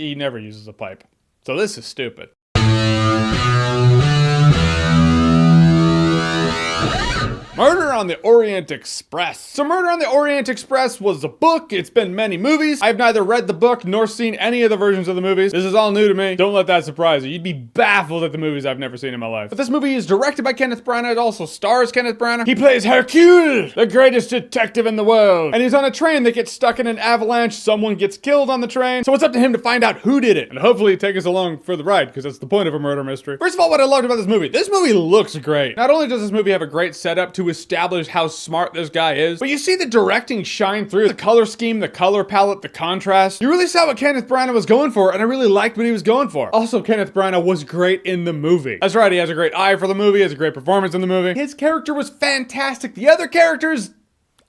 He never uses a pipe. So this is stupid. Murder on the Orient Express. So Murder on the Orient Express was a book. It's been many movies. I've neither read the book nor seen any of the versions of the movies. This is all new to me. Don't let that surprise you. You'd be baffled at the movies I've never seen in my life. But this movie is directed by Kenneth Branagh. It also stars Kenneth Branagh. He plays Hercule, the greatest detective in the world. And he's on a train that gets stuck in an avalanche. Someone gets killed on the train. So it's up to him to find out who did it. And hopefully take us along for the ride, because that's the point of a murder mystery. First of all, what I loved about this movie looks great. Not only does this movie have a great setup to establish how smart this guy is, but you see the directing shine through. The color scheme, the color palette, the contrast. You really saw what Kenneth Branagh was going for, and I really liked what he was going for. Also, Kenneth Branagh was great in the movie. That's right, he has a great eye for the movie, he has a great performance in the movie. His character was fantastic. The other characters,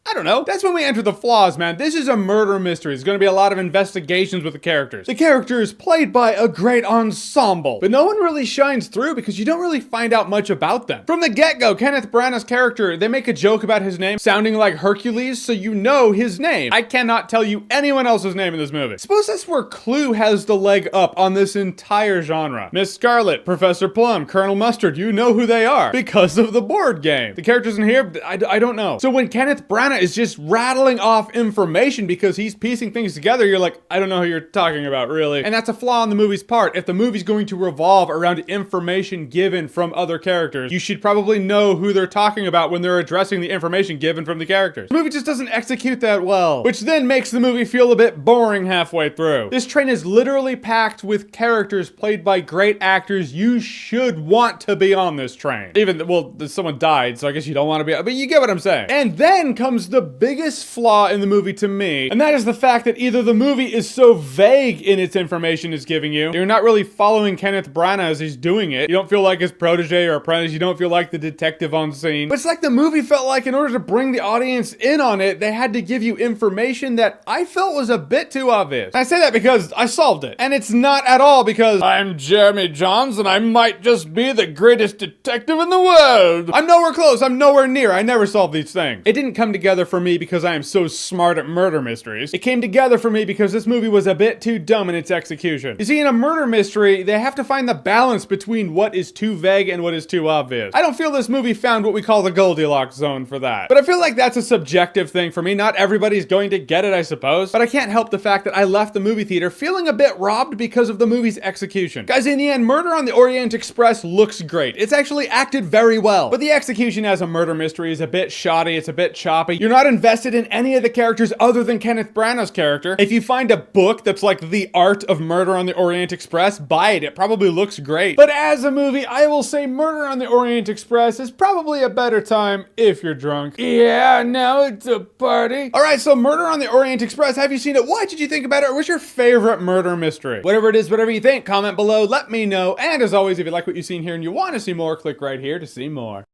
I don't know. That's when we enter the flaws, man. This is a murder mystery. There's gonna be a lot of investigations with the characters. The characters played by a great ensemble, but no one really shines through because you don't really find out much about them. From the get-go, Kenneth Branagh's character, they make a joke about his name sounding like Hercules, so you know his name. I cannot tell you anyone else's name in this movie. Suppose that's where Clue has the leg up on this entire genre. Miss Scarlet, Professor Plum, Colonel Mustard, you know who they are because of the board game. The characters in here, I don't know. So when Kenneth Branagh is just rattling off information because he's piecing things together, you're like, I don't know who you're talking about, really. And that's a flaw on the movie's part. If the movie's going to revolve around information given from other characters, you should probably know who they're talking about when they're addressing the information given from the characters. The movie just doesn't execute that well, which then makes the movie feel a bit boring halfway through. This train is literally packed with characters played by great actors. You should want to be on this train. Even, well, someone died, so I guess you don't want to be, but you get what I'm saying. And then comes the biggest flaw in the movie to me, and that is the fact that either the movie is so vague in its information it's giving you, you're not really following Kenneth Branagh as he's doing it. You don't feel like his protege or apprentice. You don't feel like the detective on scene. But it's like the movie felt like in order to bring the audience in on it, they had to give you information that I felt was a bit too obvious. And I say that because I solved it. And it's not at all because I'm Jeremy Johns and I might just be the greatest detective in the world. I'm nowhere close. I'm nowhere near. I never solved these things. It didn't come together for me because I am so smart at murder mysteries. It came together for me because this movie was a bit too dumb in its execution. You see, in a murder mystery, they have to find the balance between what is too vague and what is too obvious. I don't feel this movie found what we call the Goldilocks zone for that. But I feel like that's a subjective thing for me. Not everybody's going to get it, I suppose. But I can't help the fact that I left the movie theater feeling a bit robbed because of the movie's execution. Guys, in the end, Murder on the Orient Express looks great. It's actually acted very well. But the execution as a murder mystery is a bit shoddy. It's a bit choppy. You're not invested in any of the characters other than Kenneth Branagh's character. If you find a book that's like The Art of Murder on the Orient Express, buy it. It probably looks great. But as a movie, I will say Murder on the Orient Express is probably a better time if you're drunk. Yeah, now it's a party. Alright, so Murder on the Orient Express, have you seen it? What did you think about it? Or what's your favorite murder mystery? Whatever it is, whatever you think, comment below, let me know. And as always, if you like what you've seen here and you want to see more, click right here to see more.